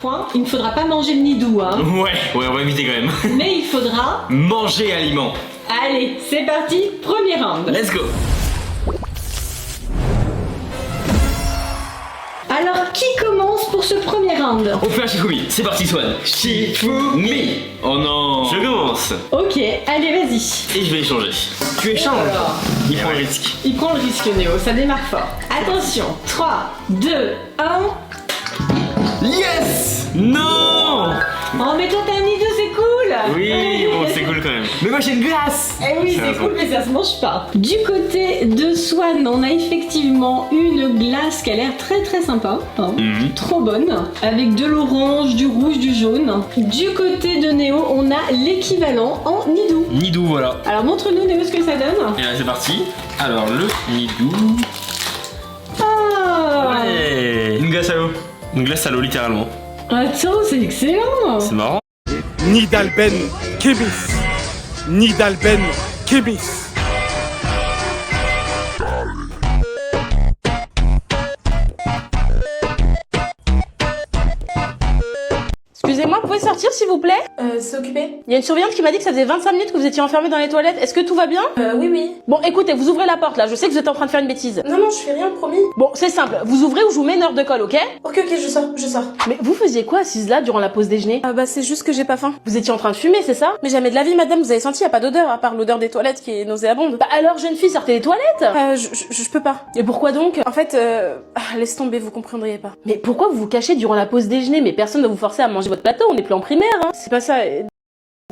Point, il ne faudra pas manger le nidou, hein. Ouais, on va éviter quand même. Mais il faudra... manger aliment. Allez, c'est parti, premier round. Let's go. Alors, qui commence pour ce premier round? On fait un Shifumi. C'est parti, Swan. Shifumi. Oh non. Je commence. Ok, allez, vas-y. Et je vais échanger. Tu échanges. Alors, Il prend le risque. il prend le risque, Néo, ça démarre fort. Attention, 3, 2, 1... Yes. Non. Oh, mais toi, t'as un nidou, c'est cool. Oui, bon, c'est cool quand même. Mais moi j'ai une glace. Eh oui, c'est cool, mais ça se mange pas. Du côté de Swan, on a effectivement une glace qui a l'air très très sympa, hein. Trop bonne, avec de l'orange, du rouge, du jaune. Du côté de Néo, on a l'équivalent en nidou. Nidou, voilà. Alors montre-nous, Néo, ce que ça donne. Et là c'est parti. Alors le nidou. Ah Ouais. Une glace à l'eau. Une glace à l'eau littéralement. Attends, c'est excellent. C'est marrant. Nidalben Kemis. Nidalben Kemis. Excusez-moi, vous pouvez sortir s'il vous plaît? C'est occupé. Il y a une surveillante qui m'a dit que ça faisait 25 minutes que vous étiez enfermé dans les toilettes. Est-ce que tout va bien? Oui. Bon, écoutez, vous ouvrez la porte là, je sais que vous êtes en train de faire une bêtise. Non, je fais rien, promis. Bon, c'est simple, vous ouvrez ou je vous mets une heure de colle, ok? Ok, je sors. Mais vous faisiez quoi assise là durant la pause déjeuner? Ah bah c'est juste que j'ai pas faim. Vous étiez en train de fumer, c'est ça? Mais jamais de la vie, madame, vous avez senti, y a pas d'odeur, à part l'odeur des toilettes qui est nauséabonde. Bah alors, jeune fille, sortez les toilettes! Je peux pas. Et pourquoi donc? En fait, laisse tomber, vous comprendriez pas. Mais pourquoi vous vous cachez durant la pause déjeuner? Mais personne ne vous forcer à manger votre plateau, on n'est plus en primaire, hein! C'est pas ça,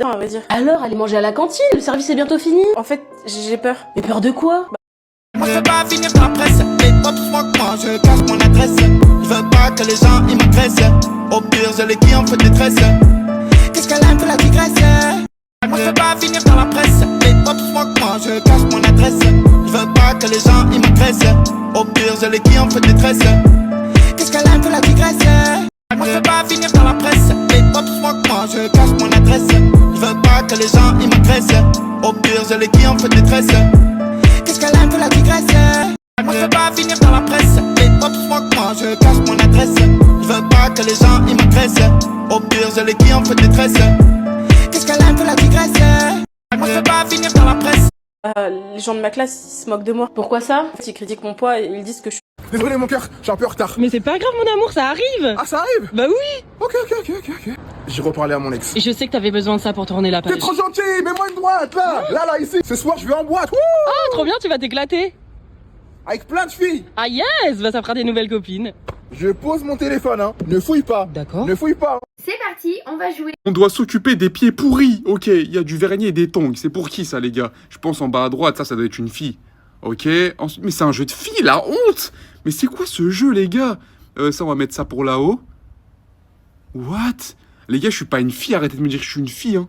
non, on va dire. Alors, allez manger à la cantine, le service est bientôt fini! En fait, j'ai peur. Mais peur de quoi? Moi je veux pas finir dans la presse. Les potes moquent moi, je cache mon adresse. Je veux pas que les gens ils m'agressent. Au pire je les qui en fait détresse. Qu'est-ce qu'elle aime que la tigresse? Moi je veux pas finir dans la presse. Les potes moquent moi, je cache mon adresse. Je veux pas que les gens ils m'agressent. Au pire je les qui en fait détresse. Qu'est-ce qu'elle aime que la tigresse? Moi je veux pas finir dans la presse. Les potes moquent moi, je cache mon adresse. Je veux pas que les gens ils m'agressent. Au pire je les qui en fait détresse. Qu'est-ce qu'elle aime que la tigresse? Moi je veux pas finir dans la presse. Les potes moquent moi, je cache mon adresse. Je veux pas que les gens ils m'agressent. Au pire je les qui en fait détresse. Qu'est-ce qu'elle aime que la tigresse? Moi je veux pas finir dans la presse. Les gens de ma classe, ils se moquent de moi. Pourquoi ça? Ils critiquent mon poids et ils disent que je suis... Désolé mon cœur, j'ai un peu en retard. Mais c'est pas grave, mon amour, ça arrive. Ah ça arrive? Bah oui. Ok. J'ai reparlé à mon ex. Et je sais que t'avais besoin de ça pour tourner la page. T'es trop gentil, mets-moi une droite là. Là ici. Ce soir je vais en boîte. Wouh, Ah, trop bien, tu vas t'éclater. avec plein de filles. Ah yes, bah ça fera des nouvelles copines. Je pose mon téléphone hein. Ne fouille pas. D'accord. Ne fouille pas. C'est parti, on va jouer. On doit s'occuper des pieds pourris. Ok, il y a du vernis et des tongs. C'est pour qui ça, les gars? Je pense en bas à droite, ça doit être une fille. Ok, ensuite, mais c'est un jeu de filles, la honte! Mais c'est quoi ce jeu, les gars? Ça, on va mettre ça pour là-haut. What? Les gars, je suis pas une fille, arrêtez de me dire que je suis une fille, hein.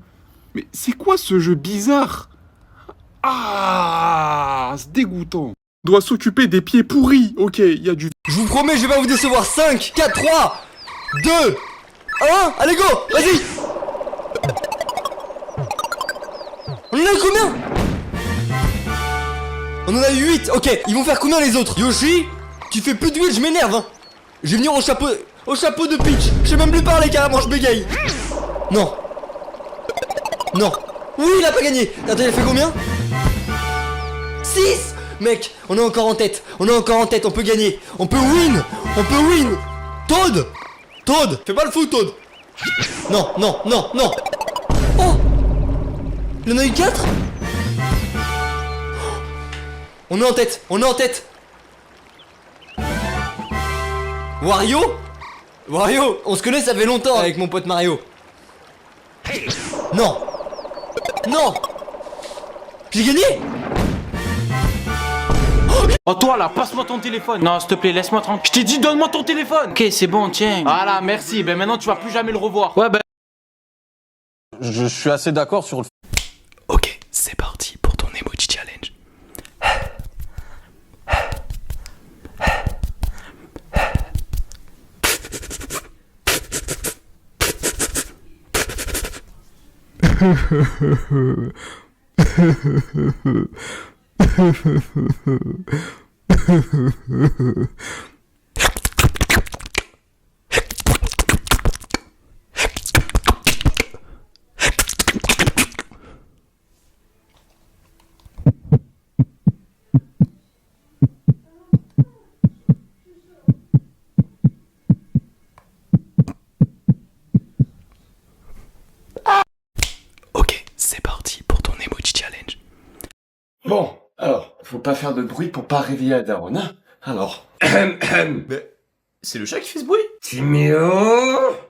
Mais c'est quoi ce jeu bizarre? Ah, c'est dégoûtant. On doit s'occuper des pieds pourris. Ok, il y a du... Je vous promets, je vais pas vous décevoir. 5, 4, 3, 2, 1, allez go, vas-y. On en a eu combien? On en a eu 8, ok. Ils vont faire combien les autres? Yoshi, tu fais plus d'huile, je m'énerve hein. Je vais venir au chapeau de Peach. Je sais même plus parler carrément, je bégaye. Non. Oui, il a pas gagné. Attends, il a fait combien? 6. Mec, on est encore en tête, on peut gagner, on peut win. Toad, fais pas le fou, Toad. Non. Oh, il en a eu 4. On est en tête. Wario, on se connaît, ça fait longtemps avec mon pote Mario. Non. J'ai gagné. Oh toi là, passe-moi ton téléphone. Non, s'il te plaît, laisse-moi tranquille. Je t'ai dit, donne-moi ton téléphone. Ok, c'est bon, tiens. Voilà, merci. Ben maintenant, tu vas plus jamais le revoir. Ouais, ben. Je suis assez d'accord sur le... Ok, c'est parti pour ton emoji challenge. faut pas faire de bruit pour pas réveiller la daronne, hein. Alors. Mais c'est le chat qui fait ce bruit? Timéo.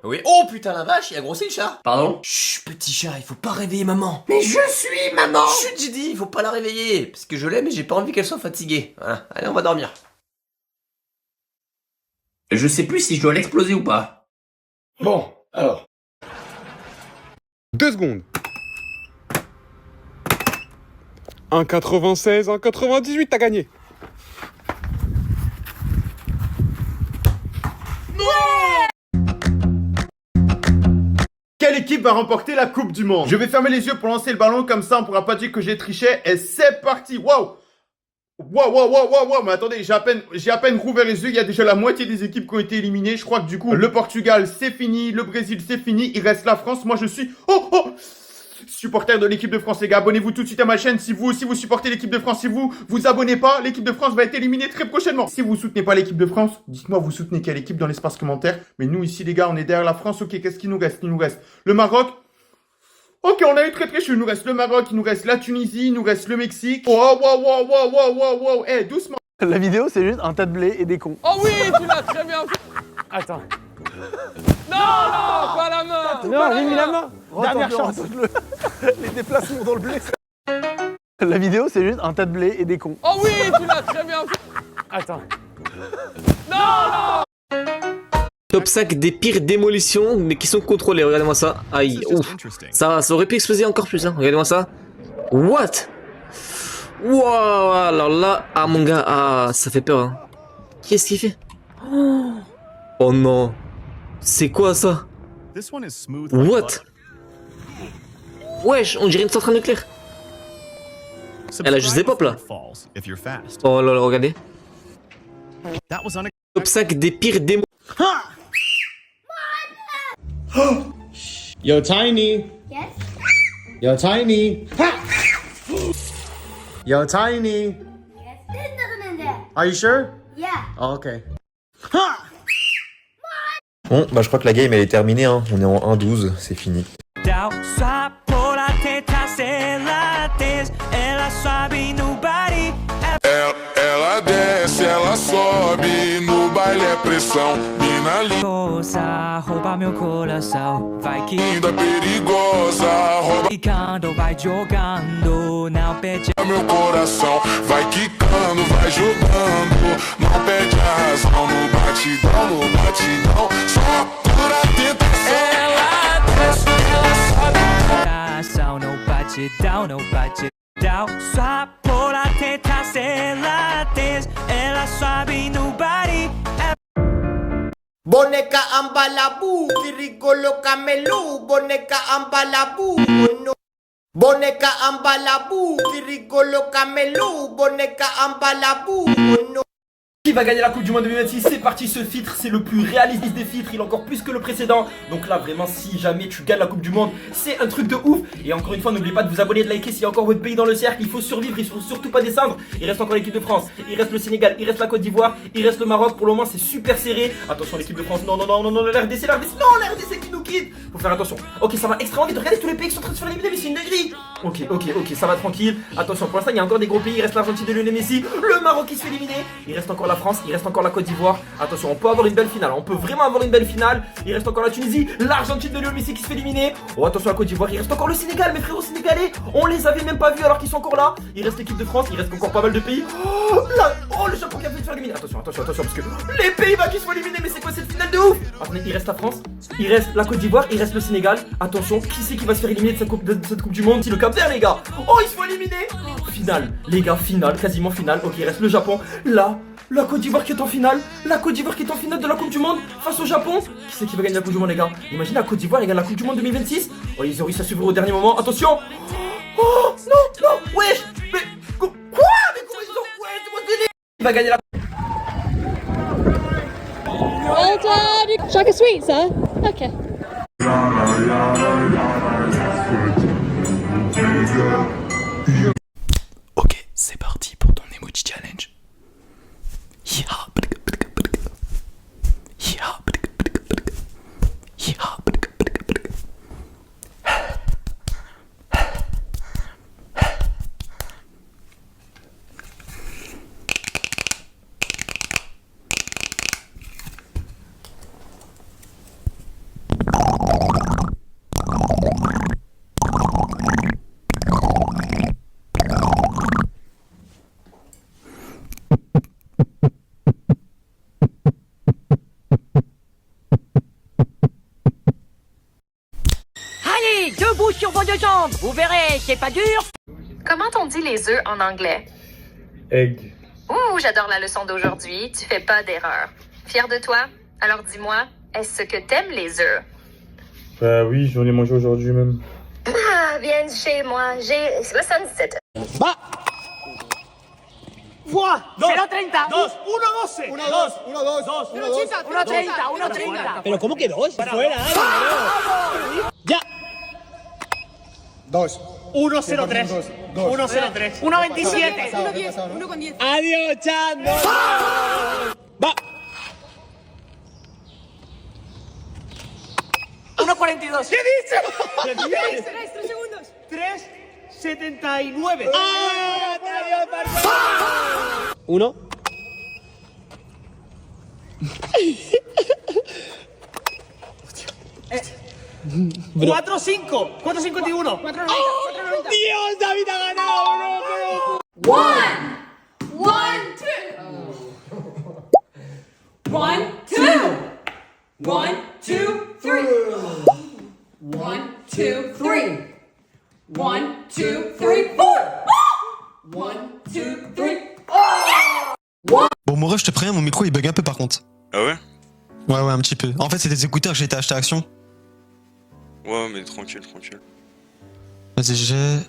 Oui. Oh putain la vache, il a grossi le chat. Pardon? Chut, petit chat, il faut pas réveiller maman. Mais je suis maman. Chut, j'ai dit, il faut pas la réveiller. Parce que je l'aime et j'ai pas envie qu'elle soit fatiguée. Voilà, allez, on va dormir. Je sais plus si je dois l'exploser ou pas. Bon, alors. 2 secondes. 1,96, 1,98, t'as gagné. Quelle équipe va remporter la Coupe du Monde? Je vais fermer les yeux pour lancer le ballon, comme ça on pourra pas dire que j'ai triché. Et c'est parti. Waouh! Waouh, mais attendez, j'ai à peine rouvert les yeux, il y a déjà la moitié des équipes qui ont été éliminées. Je crois que du coup, le Portugal, c'est fini, le Brésil, c'est fini, il reste la France. Moi, je suis... supporter de l'équipe de France, les gars. Abonnez-vous tout de suite à ma chaîne. Si vous aussi vous supportez l'équipe de France, si vous vous abonnez pas, l'équipe de France va être éliminée très prochainement. Si vous soutenez pas l'équipe de France, dites-moi vous soutenez quelle équipe dans l'espace commentaire. Mais nous ici, les gars, on est derrière la France. Ok, qu'est-ce qu'il nous reste? Il nous reste le Maroc. Ok, on a eu très chaud. Il nous reste le Maroc, il nous reste la Tunisie, il nous reste le Mexique. Wow. Eh, doucement. La vidéo, c'est juste un tas de blé et des cons. Oh oui, tu l'as très bien fait. Attends. Non, pas la main. Non, j'ai mis la main. Dernière Attends, chance. Les déplacements dans le blé. La vidéo, c'est juste un tas de blé et des cons. Oh oui, tu l'as très bien fait. Attends. Top 5 des pires démolitions, mais qui sont contrôlées. Regardez-moi ça. Aïe, ouf. Ça aurait pu exploser encore plus, hein. Regardez-moi ça. What? Wow, alors là, ah mon gars, ah, ça fait peur, hein. Qu'est-ce qu'il fait? Oh non. C'est quoi ça? What? Wesh, on dirait une centrale nucléaire. Elle a juste des pop là. Oh là là, regardez. Top 5 des pires démos. Yo, Tiny. Yes? Yo, Tiny. Yo, Tiny. Yes, there's nothing in there. Are you sure? Yeah. Oh, okay. Bon, bah je crois que la game elle est terminée, hein. On est en 1-12, c'est fini. Ela desce, ela sobe, no baile é pressão. Mina linda, rouba meu coração. Vai que linda, perigosa, rouba. Quicando, vai jogando, não perde meu coração. Vai quicando, vai jogando, não perde a razão. No batidão, só pura tentação. Ela desce, ela sobe, coração. No batidão, só pura tentação. Ela desce, ela sobe no body. Boneca ambalabu, kirigolo camelu, boneca ambalabu, no. Boneca ambalabu, kirigolo camelu, boneca ambalabu, no. Qui va gagner la Coupe du Monde 2026? C'est parti, ce filtre, c'est le plus réaliste des filtres, il est encore plus que le précédent. Donc là, vraiment, si jamais tu gagnes la Coupe du Monde, c'est un truc de ouf. Et encore une fois, n'oubliez pas de vous abonner, de liker s'il y a encore votre pays dans le cercle. Il faut survivre, il faut surtout pas descendre. Il reste encore l'équipe de France, il reste le Sénégal, il reste la Côte d'Ivoire, il reste le Maroc. Pour le moment, c'est super serré. Attention, l'équipe de France, non, la RDC, non, la RDC qui nous quitte. Faut faire attention. Ok, ça va extrêmement vite. Regardez tous les pays qui sont en train de se faire éliminer, mais c'est une dinguerie. Ok, ça va tranquille. Attention, pour l'instant, il y a encore des gros pays. Il reste l'Argentine de Lionel Messi, le Maroc qui se fait éliminer. Il reste encore la France, il reste encore la Côte d'Ivoire. Attention, on peut avoir une belle finale. On peut vraiment avoir une belle finale. Il reste encore la Tunisie, l'Argentine de Lionel Messi qui se fait éliminer. Oh, attention, la Côte d'Ivoire. Il reste encore le Sénégal, mes frérots sénégalais. On les avait même pas vus alors qu'ils sont encore là. Il reste l'équipe de France. Il reste encore pas mal de pays. Oh, le Japon qui a fait se faire éliminer. Attention, parce que les Pays-Bas qui se font éliminer. Mais c'est quoi cette finale de ouf? Attendez, il reste la France, il reste la Côte d'Ivoire, il reste le Sénégal. Attention, qui c'est qui va se faire éliminer de cette coupe du Monde? C'est le Cap-Vert, les gars. Oh, ils se font éliminer. Finale, les gars, finale, quasiment finale. Ok, il reste le Japon. Là, la Côte d'Ivoire qui est en finale. La Côte d'Ivoire qui est en finale de la Coupe du Monde face au Japon. Qui c'est qui va gagner la Coupe du Monde, les gars? Imagine la Côte d'Ivoire, elle gagne la Coupe du Monde 2026. Oh, ils ont réussi à suivre au dernier moment. Attention. Oh, non, wesh. Mais quoi? Mais comment ils ont... Ouais, c'est mon délire. Il va gagner la... Well done. Shall I get sweets, sir? Okay. Ok, c'est parti pour ton emoji challenge. Allez, debout sur vos deux jambes. Vous verrez, c'est pas dur. Comment on dit les œufs en anglais? Egg. Ouh, j'adore la leçon d'aujourd'hui. Tu fais pas d'erreur. Fier de toi? Alors dis-moi, est-ce que t'aimes les œufs? Bah oui, j'en ai mangé aujourd'hui même. Ah, viens chez moi. J'ai 67. Bah. Fuà! 0,30! 1-12! 1,30! ¿Pero cómo que 2? Fuera, ¡Ya! 2. 1-0-3. 1-0-3. 1-27. 1,10. Adiós, Chando. Va. 1,42. ¿Qué he dicho? 3 segundos. 3.79. Uno. Bro. 4-5. 4.51. 4,90. Dios, David ha ganado, bro. 1, 1, 2. 1, 2. 1, 2, 3. 1, 2, 3. 1, 2, 3, 4. 1, 2, 3. Bon, Mora, je te préviens, mon micro il bug un peu par contre. Ah ouais? Ouais, un petit peu. En fait, c'est des écouteurs que j'ai été acheter à Action. Ouais, mais tranquille, tranquille. Vas-y, j'ai.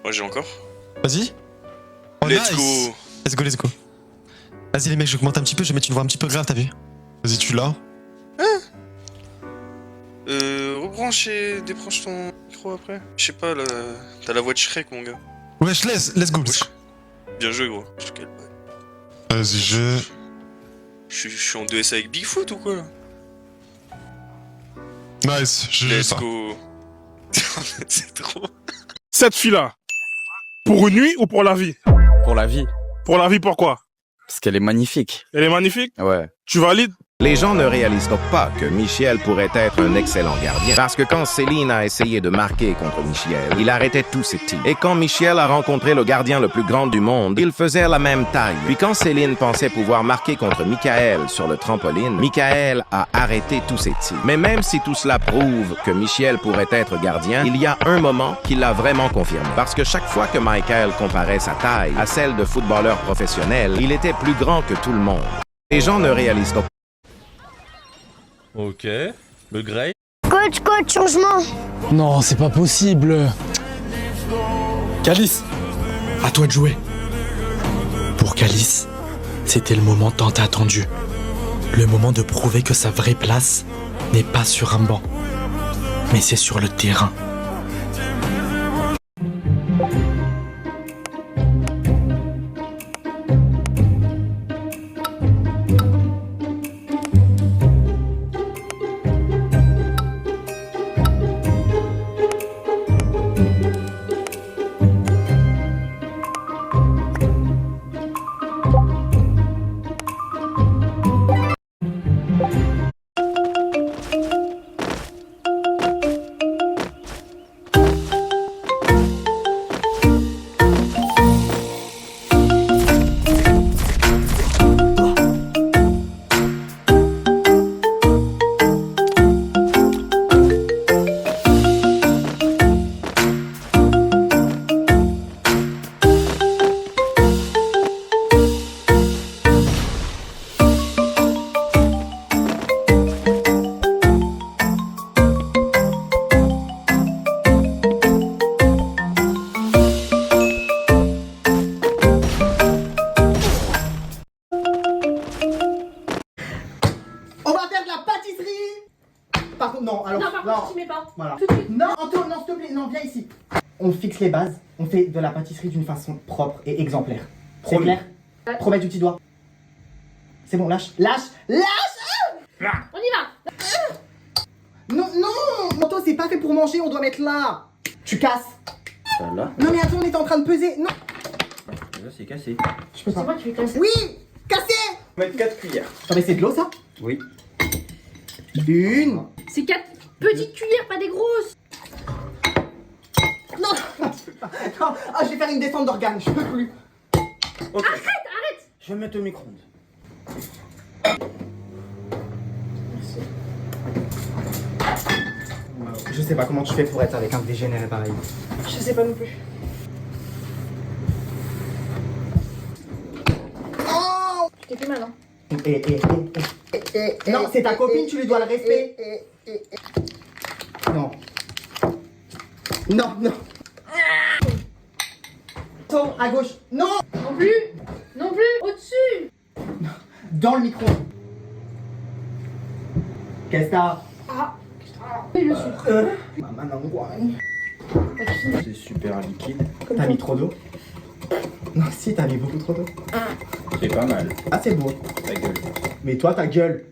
Ouais, j'ai encore. Vas-y. Oh, Let's nice. go. Let's go, let's go. Vas-y, les mecs, j'augmente un petit peu, je vais mettre une voix un petit peu grave, t'as vu? Vas-y, tu l'as. Rebranche et débranche ton micro après. Je sais pas, là, t'as la voix de Shrek, mon gars. Wesh, let's go. Bien joué, gros. Vas-y, je suis en 2S avec Bigfoot ou quoi, là? Nice, Let's go. C'est trop. Cette fille-là, pour une nuit ou pour la vie? Pour la vie. Pour la vie, pourquoi? Parce qu'elle est magnifique. Elle est magnifique? Ouais. Tu valides? Les gens ne réalisent donc pas que Michel pourrait être un excellent gardien. Parce que quand Céline a essayé de marquer contre Michel, il arrêtait tous ses tirs. Et quand Michel a rencontré le gardien le plus grand du monde, il faisait la même taille. Puis quand Céline pensait pouvoir marquer contre Michael sur le trampoline, Michael a arrêté tous ses tirs. Mais même si tout cela prouve que Michel pourrait être gardien, il y a un moment qui l'a vraiment confirmé. Parce que chaque fois que Michael comparait sa taille à celle de footballeur professionnel, il était plus grand que tout le monde. Les gens ne réalisent donc. Ok, le Grey. Coach, changement. Non, c'est pas possible. Calice, à toi de jouer. Pour Calice, c'était le moment tant attendu. Le moment de prouver que sa vraie place n'est pas sur un banc, mais c'est sur le terrain. Par contre, non, alors. Non, par contre, tu mets pas. Voilà. Tout de suite. Non, Anto, non, s'il te plaît, non, viens ici. On fixe les bases, on fait de la pâtisserie d'une façon propre et exemplaire. C'est clair? Promets du petit doigt. C'est bon, lâche, lâche, lâche! On y va. Non, non, Anto, c'est pas fait pour manger, on doit mettre là. Tu casses. Voilà. Non, mais attends, on est en train de peser. Non. Là, c'est cassé. Je peux pas. C'est moi qui vais casser. Oui, cassé. On va mettre 4 cuillères. Ah, mais c'est de l'eau, ça? Oui. Une. C'est 4 petites cuillères, pas des grosses. Non, non, ah, je vais faire une descente d'organes, je peux plus. Ok. Arrête. Je vais mettre au micro-ondes. Merci. Je sais pas comment tu fais pour être avec un dégénéré pareil. Je sais pas non plus. Oh Tu t'es fait mal, hein. Non, c'est ta copine, tu lui dois le respect. Non. Non, non. Attends, à gauche. Non. Non plus. Non plus. Au-dessus. Dans le micro. Qu'est-ce que t'as? Ah. Oui, le sucre. Maman, C'est super liquide. T'as mis trop d'eau? Non, si, t'as mis beaucoup trop d'eau. C'est pas mal. Ah, c'est beau. Ta gueule. Mais toi, ta gueule.